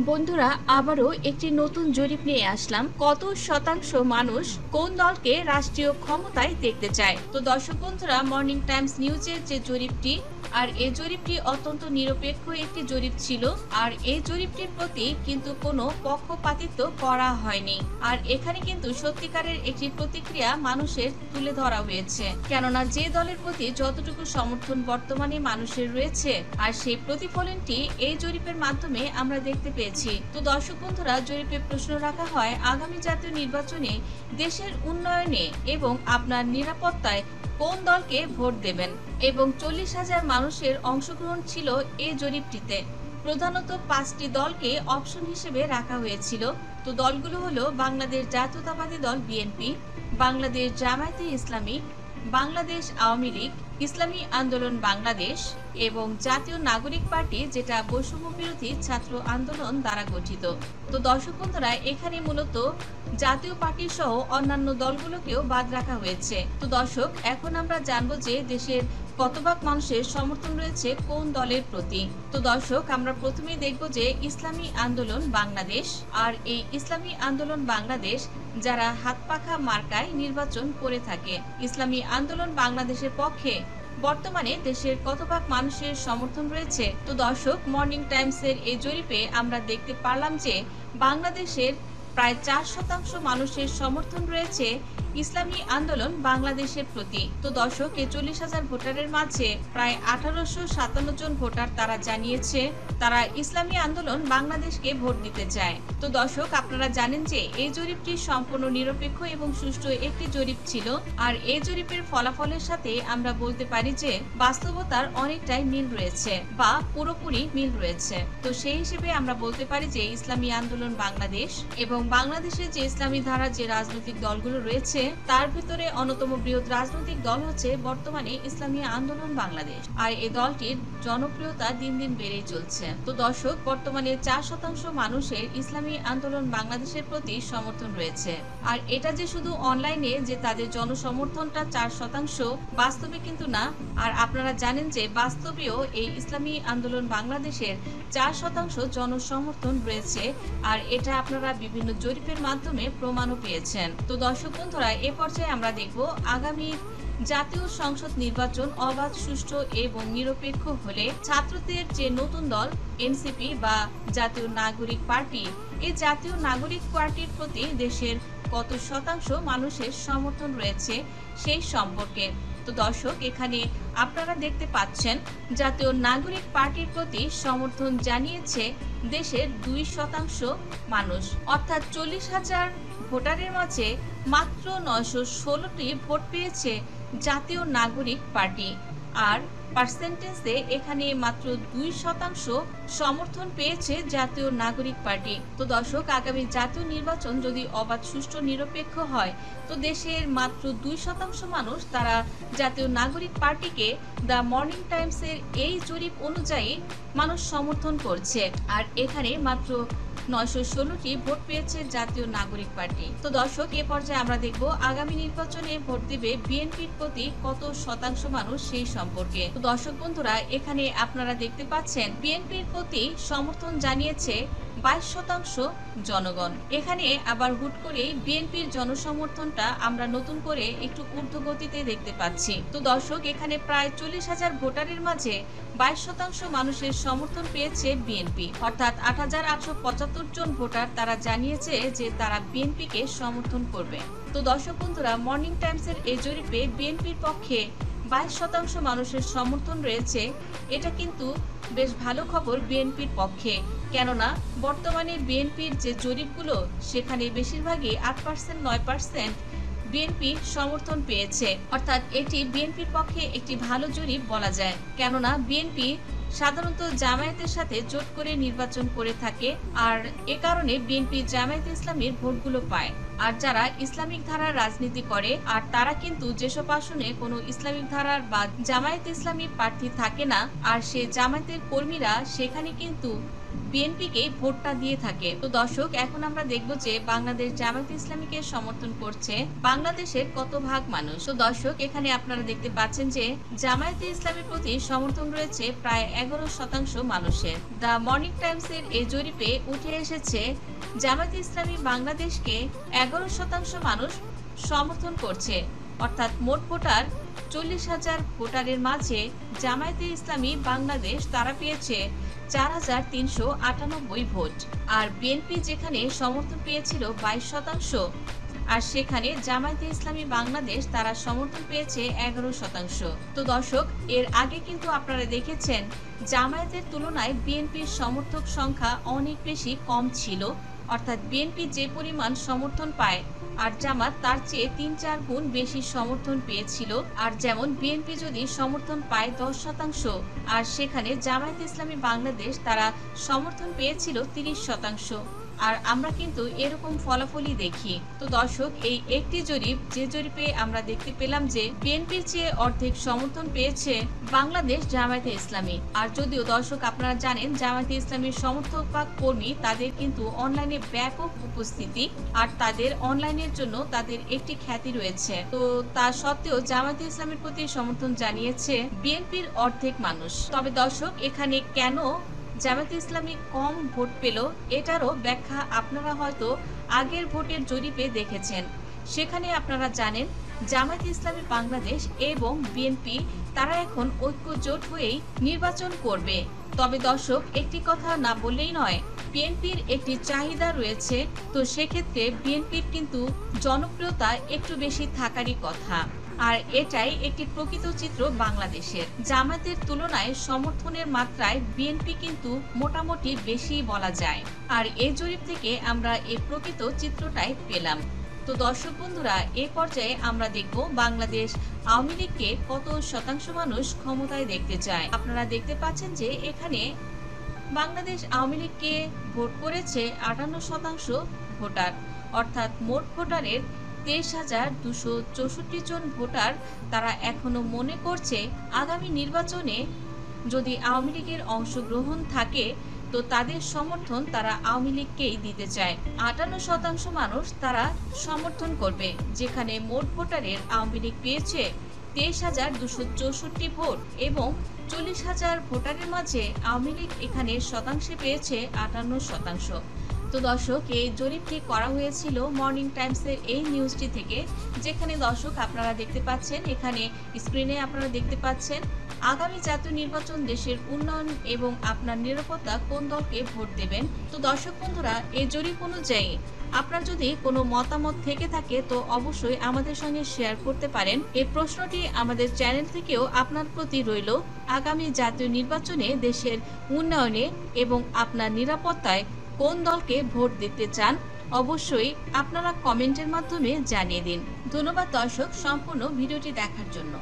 বন্ধুরা, আবারও একটি নতুন জরিপ নিয়ে আসলাম। কত শতাংশ মানুষ কোন দলকে রাষ্ট্রীয় ক্ষমতায় দেখতে চায়? তো দর্শক বন্ধুরা, মর্নিং টাইমস নিউজের যে জরিপটি, আর এই জরিপটি অত্যন্ত নিরপেক্ষ একটি জরিপ ছিল। আর এই জরিপটির প্রতি কিন্তু কোনো পক্ষপাতিত্ব করা হয়নি। আর এখানে কিন্তু সত্যিকারের একটি প্রতিক্রিয়া মানুষের তুলে ধরা হয়েছে। কেননা যে দলের প্রতি যতটুকু সমর্থন বর্তমানে মানুষের রয়েছে, আর সেই প্রতিফলনটি এই জরিপের মাধ্যমে আমরা দেখতে পেয়েছি। তো দর্শক বন্ধুরা, জরিপে প্রশ্ন রাখা হয়, আগামী জাতীয় নির্বাচনে দেশের উন্নয়নে এবং আপনার নিরাপত্তায় কোন দলকে ভোট দেবেন? এবং 40,000 মানুষের অংশগ্রহণ ছিল এই জরিপটিতে। প্রধানত 5টি দলকে অপশন হিসেবে রাখা হয়েছিল। তো দলগুলো হলো বাংলাদেশ জাতীয়তাবাদী দল বিএনপি, বাংলাদেশ জামায়াতে ইসলামী, বাংলাদেশ আওয়ামী লীগ, ইসলামী আন্দোলন বাংলাদেশ এবং জাতীয় নাগরিক পার্টি, যেটা বৈষম্য বিরোধী ছাত্র আন্দোলন দ্বারা গঠিত। তো দর্শক বন্ধুরা, এখানে মূলত জাতীয় পার্টি সহ অন্যান্য দলগুলোকেও বাদ রাখা হয়েছে। তো দর্শক, এখন আমরা জানবো যে দেশের কতভাগ মানুষের সমর্থন রয়েছে কোন দলের প্রতি। তো দর্শক, আমরা প্রথমেই দেখব যে ইসলামী আন্দোলন বাংলাদেশ। আর এই ইসলামী আন্দোলন বাংলাদেশ যারা হাত পাখা মার্কায় নির্বাচন করে থাকে, ইসলামী আন্দোলন বাংলাদেশের পক্ষে বর্তমানে দেশের কতভাগ মানুষের সমর্থন রয়েছে? তো দর্শক, মর্নিং টাইমসের এই জরিপে আমরা দেখতে পারলাম যে বাংলাদেশের প্রায় 4% মানুষের সমর্থন রয়েছে ইসলামী আন্দোলন বাংলাদেশের প্রতি। তো দর্শক, এই 40,000 ভোটারের মাঝে প্রায় 1857 জন ভোটার তারা জানিয়েছে তারা ইসলামী আন্দোলন বাংলাদেশকে ভোট দিতে চায়। তো দর্শক, আপনারা জানেন যে এই জরিপটি সম্পূর্ণ নিরপেক্ষ এবং সুষ্ঠু একটি জরিপ ছিল। আর এই জরিপের ফলাফলের সাথে আমরা বলতে পারি যে বাস্তবতার অনেকটাই মিল রয়েছে বা পুরোপুরি মিল রয়েছে। তো সেই হিসেবে আমরা বলতে পারি যে ইসলামী আন্দোলন বাংলাদেশ এবং বাংলাদেশের যে ইসলামী ধারা যে রাজনৈতিক দলগুলো রয়েছে, তার ভিতরে অন্যতম বৃহৎ রাজনৈতিক দল হচ্ছে বর্তমানে ইসলামী আন্দোলন বাংলাদেশ। আর এই দলটির জনপ্রিয়তা দিন দিন বেড়েই চলছে। তো দর্শক, বর্তমানে 4% মানুষের ইসলামী আন্দোলন বাংলাদেশের প্রতি সমর্থন রয়েছে। আর এটা যে শুধু অনলাইনে যে তাদের জনসমর্থনটা 4%, বাস্তবে কিন্তু না। আর আপনারা জানেন যে বাস্তবেও এই ইসলামী আন্দোলন বাংলাদেশের 4% জনসমর্থন রয়েছে। আর এটা আপনারা বিভিন্ন জরিপের মাধ্যমে প্রমাণও পেয়েছেন। তো দর্শক বন্ধুরা, এ পর্যায়ে আমরা দেখব আগামী জাতীয় সংসদ নির্বাচন অবাধ, সুষ্ঠু এবং নিরপেক্ষ হলে ছাত্রদের যে নতুন দল এনসিপি বা জাতীয় নাগরিক পার্টি, এই জাতীয় নাগরিক পার্টির প্রতি দেশের কত শতাংশ মানুষের সমর্থন রয়েছে সেই সম্পর্কে। তো দর্শক, এখানে আপনারা দেখতে পাচ্ছেন জাতীয় নাগরিক পার্টির প্রতি সমর্থন জানিয়েছে দেশের 2% মানুষ, অর্থাৎ 40,000 ভোটারের মাঝে মাত্র 916টি ভোট পেয়েছে জাতীয় নাগরিক পার্টি। আর পার্সেন্টেজে এখানে মাত্র 2% সমর্থন পেয়েছে জাতীয় নাগরিক পার্টি। তো দর্শক, আগামী জাতীয় নির্বাচন যদি অবাধ, সুষ্ঠু, নিরপেক্ষ হয়, তো দেশের মাত্র 2% মানুষ তারা জাতীয় নাগরিক পার্টিকে দ্য মর্নিং টাইমসের এই জরিপ অনুযায়ী মানুষ সমর্থন করছে। আর এখানে মাত্র 916টি ভোট পেয়েছে জাতীয় নাগরিক পার্টি। তো দর্শক, এ পর্যায়ে আমরা দেখব আগামী নির্বাচনে ভোট দিবে বিএনপির প্রতি কত শতাংশ মানুষ সেই সম্পর্কে। তো দর্শক বন্ধুরা, এখানে আপনারা দেখতে পাচ্ছেন বিএনপির প্রতি সমর্থন জানিয়েছে 22% জনগণ। এখানে আবার হুট করে বিএনপির জনসমর্থনটা আমরা নতুন করে একটু ঊর্ধ্বগতিতে দেখতে পাচ্ছি। তো দর্শক, এখানে প্রায় 40,000 ভোটারের মাঝে 22% মানুষের সমর্থন পেয়েছে বিএনপি, অর্থাৎ 8,875 জন ভোটার তারা জানিয়েছে যে তারা বিএনপিকে সমর্থন করবে। তো দর্শক বন্ধুরা, মর্নিং টাইমসের এই জরিপে বিএনপির পক্ষে 22% মানুষের সমর্থন রয়েছে। এটা কিন্তু বেশ ভালো খবর বিএনপির পক্ষে, কেননা বর্তমানে বিএনপির যে জরিপগুলো, সেখানে বেশিরভাগই 8%, 9% বিএনপি সমর্থন পেয়েছে। অর্থাৎ এটি বিএনপির পক্ষে একটি ভালো জরিপ বলা যায়, কেননা বিএনপি সাধারণত জামায়াতের সাথে জোট করে নির্বাচন করে থাকে। আর এ কারণে বিএনপি জামায়াতে ইসলামীর ভোটগুলো পায়। আর যারা ইসলামিক ধারার রাজনীতি করে আর তারা কিন্তু যেসব আসনে কোনো ইসলামিক ধারার বা জামায়াত ইসলামী প্রার্থী থাকে না আর সে জামায়াতের কর্মীরা সেখানে কিন্তু বিএনপিকে ভোটটা দিয়ে থাকে। তো দর্শক, এখন আমরা দেখব যে বাংলাদেশ জামায়াত ইসলামীকে সমর্থন করছে বাংলাদেশের কত ভাগ মানুষ। তো দর্শক, এখানে আপনারা দেখতে পাচ্ছেন যে জামায়াতে ইসলামের প্রতি সমর্থন রয়েছে প্রায় 11% মানুষের। দ্য মর্নিং টাইমস এর এই জরিপে উঠে এসেছে জামায়াতে ইসলামী বাংলাদেশকে 11% মানুষ সমর্থন করছে, অর্থাৎ মোট ভোটার 40,000 ভোটারের মাঝে জামায়াতে ইসলামী বাংলাদেশ তারা পেয়েছে 4,398 ভোট। আর বিএনপি যেখানে সমর্থন পেয়েছিল 22%, আর সেখানে জামায়াতে ইসলামী বাংলাদেশ তারা সমর্থন পেয়েছে 11%। তো দর্শক, এর আগে কিন্তু আপনারা দেখেছেন জামায়াতের তুলনায় বিএনপির সমর্থক সংখ্যা অনেক বেশি কম ছিল, অর্থাৎ বিএনপি যে পরিমাণ সমর্থন পায় আর জামাত তার চেয়ে 3-4 গুণ বেশি সমর্থন পেয়েছিল। আর যেমন বিএনপি যদি সমর্থন পায় 10%, আর সেখানে জামায়াত ইসলামী বাংলাদেশ তারা সমর্থন পেয়েছিল 30%। আর আমরা কিন্তু এরকম ফলাফলই দেখি। তো দর্শক, এই একটি জরিপ, যে জরিপে আমরা দেখতে পেলাম যে বিএনপির চেয়ে অর্ধেক সমর্থন পেয়েছে বাংলাদেশ জামায়াতে ইসলামী। আর যদিও দর্শক আপনারা জানেন জামায়াতে ইসলামীর সমর্থক বা কর্মী তাদের কিন্তু অনলাইনে ব্যাপক উপস্থিতি, আর তাদের অনলাইনের জন্য তাদের একটি খ্যাতি রয়েছে। তো তা সত্ত্বেও জামায়াতে ইসলামের প্রতি সমর্থন জানিয়েছে বিএনপির অর্ধেক মানুষ। তবে দর্শক, এখানে কেন জামায়াতে ইসলামী কম ভোট পেল এটারও ব্যাখ্যা আপনারা হয়তো আগের ভোটের জরিপে দেখেছেন। সেখানে আপনারা জানেন জামায়াতে ইসলামী বাংলাদেশ এবং বিএনপি তারা এখন ঐক্যজোট হয়েই নির্বাচন করবে। তবে দর্শক, একটি কথা না বললেই নয়, বিএনপির একটি চাহিদা রয়েছে। তো সেক্ষেত্রে বিএনপির কিন্তু জনপ্রিয়তা একটু বেশি থাকারই কথা। আর এটাই একটি প্রকৃত চিত্র বাংলাদেশের। জামায়াতের তুলনায় সমর্থনের মাত্রায় বিএনপি কিন্তু মোটামুটি বেশি বলা যায়। আর এই জরিপ থেকে আমরা এই প্রকৃত চিত্রটাই পেলাম। তো দর্শক বন্ধুরা, এই পর্যায়ে আমরা দেখব বাংলাদেশ আওয়ামী লীগকে কত শতাংশ মানুষ ক্ষমতায় দেখতে চায়। আপনারা দেখতে পাচ্ছেন যে এখানে বাংলাদেশ আওয়ামী লীগকে ভোট করেছে 58% ভোটার, অর্থাৎ মোট ভোটারের 23,264 জন ভোটার তারা এখনো মনে করছে আগামী নির্বাচনে যদি আওয়ামী লীগের অংশগ্রহণ থাকে তো তাদের সমর্থন তারা আওয়ামী লীগকেই দিতে চায়। 58% মানুষ তারা সমর্থন করবে, যেখানে মোট ভোটারের আওয়ামী লীগ পেয়েছে 23,264 ভোট এবং 40,000 ভোটারের মাঝে আওয়ামী লীগ এখানে শতাংশে পেয়েছে 58%। তো দর্শক, এই জরিপটি করা হয়েছিল মর্নিং টাইমসের এই নিউজটি থেকে, যেখানে দর্শক আপনারা দেখতে পাচ্ছেন, এখানে স্ক্রিনে আপনারা দেখতে পাচ্ছেন আগামী জাতীয় নির্বাচন দেশের উন্নয়ন এবং আপনার নিরাপত্তা কোন দলকে ভোট দেবেন। তো দর্শক বন্ধুরা, এই জরিপ অনুযায়ী আপনার যদি কোনো মতামত থেকে থাকে তো অবশ্যই আমাদের সঙ্গে শেয়ার করতে পারেন। এই প্রশ্নটি আমাদের চ্যানেল থেকেও আপনার প্রতি রইল। আগামী জাতীয় নির্বাচনে দেশের উন্নয়নে এবং আপনার নিরাপত্তায় কোন দলকে ভোট দিতে চান অবশ্যই আপনারা কমেন্টের মাধ্যমে জানিয়ে দিন। ধন্যবাদ দর্শক সম্পূর্ণ ভিডিওটি দেখার জন্য।